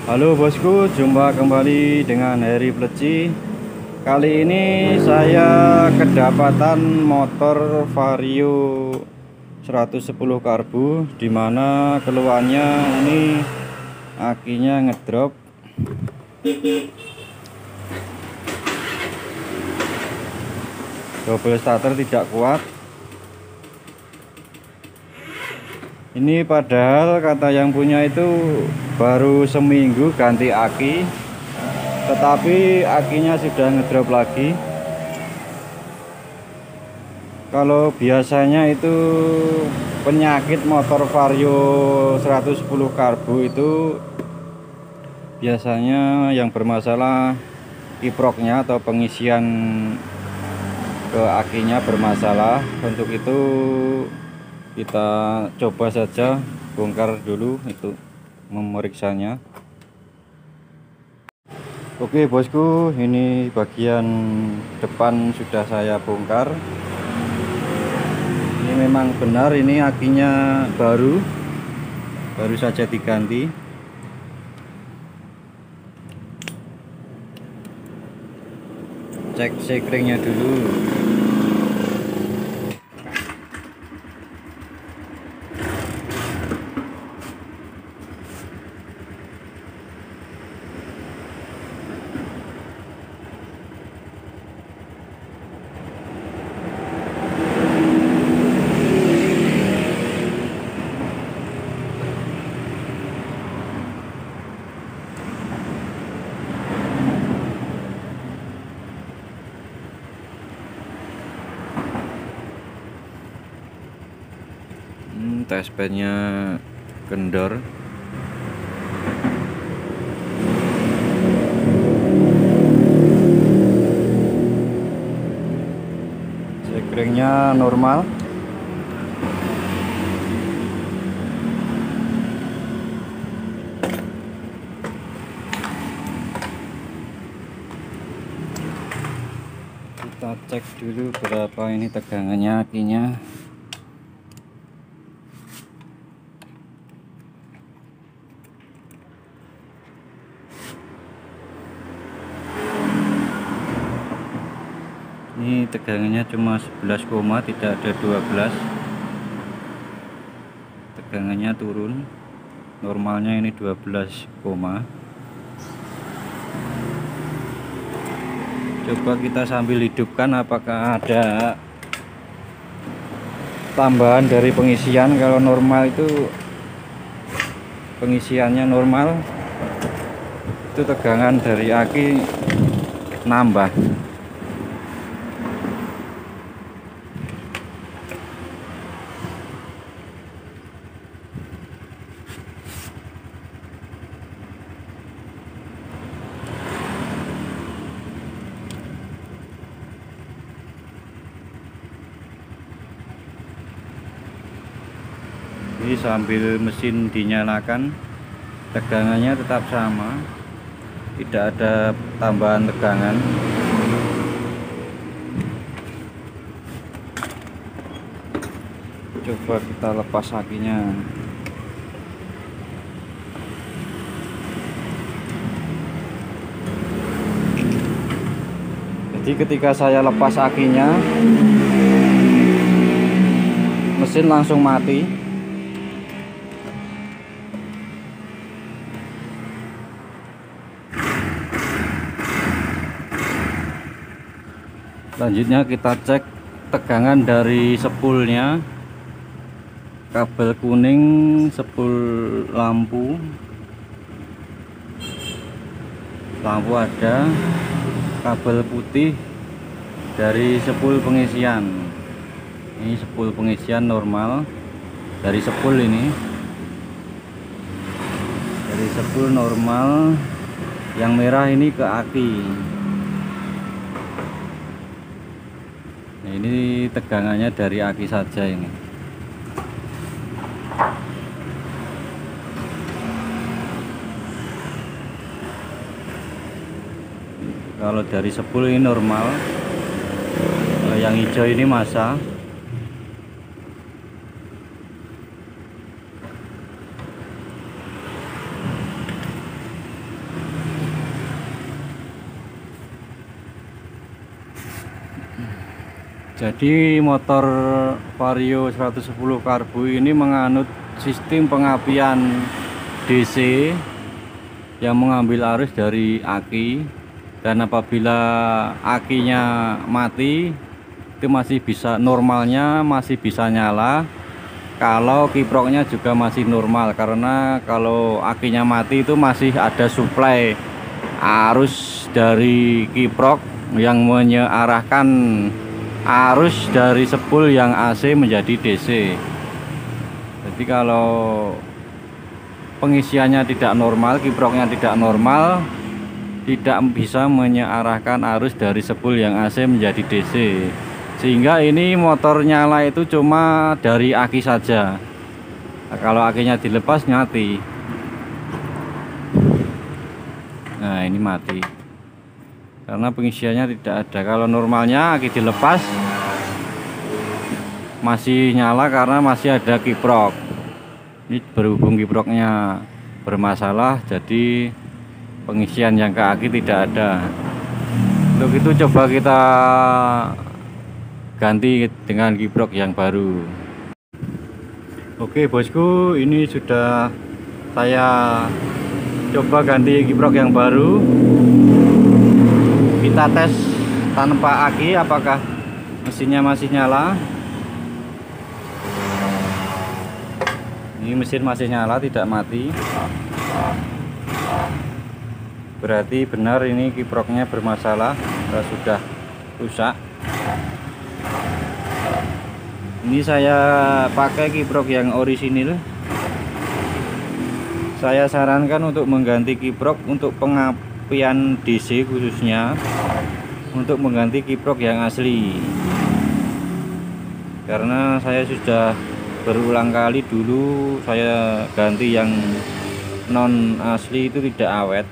Halo bosku, jumpa kembali dengan Heri Pleci. Kali ini saya kedapatan motor Vario 110 karbu, dimana keluhannya ini akinya ngedrop. Double starter tidak kuat. Ini padahal kata yang punya itu baru seminggu ganti aki, tetapi akinya sudah ngedrop lagi. Kalau biasanya itu penyakit motor Vario 110 karbu itu biasanya yang bermasalah kiproknya atau pengisian ke akinya bermasalah. Untuk itu kita coba saja bongkar dulu itu memeriksanya. Oke bosku, ini bagian depan sudah saya bongkar. Ini memang benar, ini akinya baru saja diganti. Cek sekringnya dulu. Testpadnya kendor. Sekringnya normal. Kita cek dulu berapa ini tegangannya akinya. Ini tegangannya cuma 11, tidak ada 12. Tegangannya turun. Normalnya ini 12, coba kita sambil hidupkan apakah ada tambahan dari pengisian. Kalau normal itu pengisiannya normal, itu tegangan dari aki nambah. Ini sambil mesin dinyalakan, tegangannya tetap sama, tidak ada tambahan tegangan. Coba kita lepas akinya. Jadi ketika saya lepas akinya, mesin langsung mati. Selanjutnya kita cek tegangan dari spoolnya. Kabel kuning spool lampu ada, kabel putih dari spool pengisian. Ini spool pengisian normal dari spool ini, dari spool normal. Yang merah ini ke aki. Nah, ini tegangannya dari aki saja ini. Kalau dari spool ini normal. Kalau yang hijau ini massa. Jadi motor Vario 110 karbu ini menganut sistem pengapian DC yang mengambil arus dari aki, dan apabila akinya mati itu masih bisa, normalnya masih bisa nyala kalau kiproknya juga masih normal, karena kalau akinya mati itu masih ada suplai arus dari kiprok yang mengarahkan arus dari sepul yang AC menjadi DC. Jadi kalau pengisiannya tidak normal, kiproknya tidak normal, tidak bisa mengarahkan arus dari sepul yang AC menjadi DC, sehingga ini motor nyala itu cuma dari aki saja. Nah, kalau akinya dilepas mati. Nah, ini mati karena pengisiannya tidak ada. Kalau normalnya aki dilepas masih nyala karena masih ada kiprok. Ini berhubung kiproknya bermasalah, jadi pengisian yang ke aki tidak ada. Untuk itu coba kita ganti dengan kiprok yang baru. Oke bosku, ini sudah saya coba ganti kiprok yang baru. Kita tes tanpa aki apakah mesinnya masih nyala. Ini mesin masih nyala, tidak mati. Berarti benar ini kiproknya bermasalah, sudah rusak. Ini saya pakai kiprok yang orisinil. Saya sarankan untuk mengganti kiprok untuk pengapian DC, khususnya untuk mengganti kiprok yang asli, karena saya sudah berulang kali dulu saya ganti yang non asli itu tidak awet.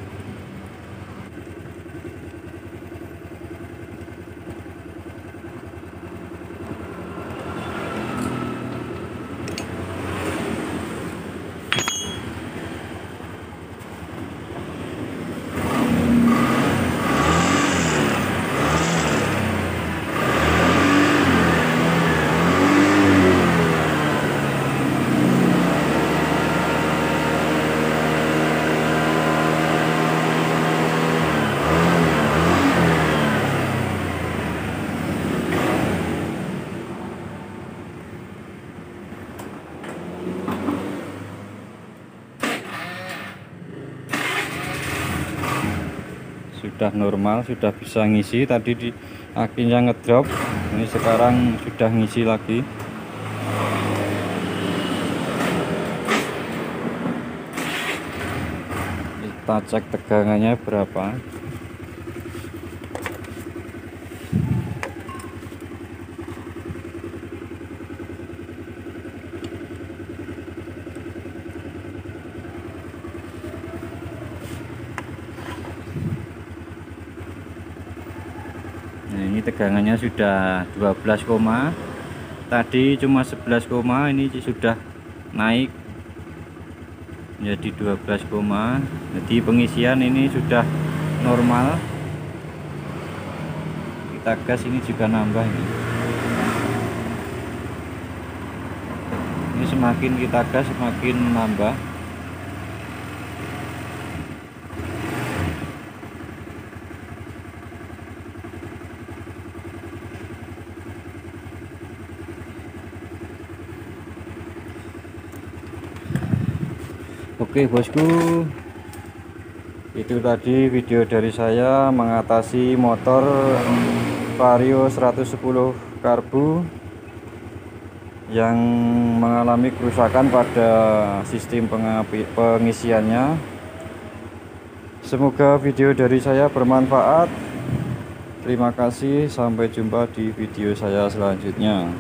Sudah normal, sudah bisa ngisi. Tadi di akinya ngedrop, ini sekarang sudah ngisi lagi. Kita cek tegangannya berapa. Nah, ini tegangannya sudah 12, tadi cuma 11, ini sudah naik menjadi 12, jadi pengisian ini sudah normal. Kita gas, ini juga nambah ini. Ini semakin kita gas semakin nambah. Oke bosku, itu tadi video dari saya mengatasi motor Vario 110 karbu yang mengalami kerusakan pada sistem pengisiannya. Semoga video dari saya bermanfaat. Terima kasih, sampai jumpa di video saya selanjutnya.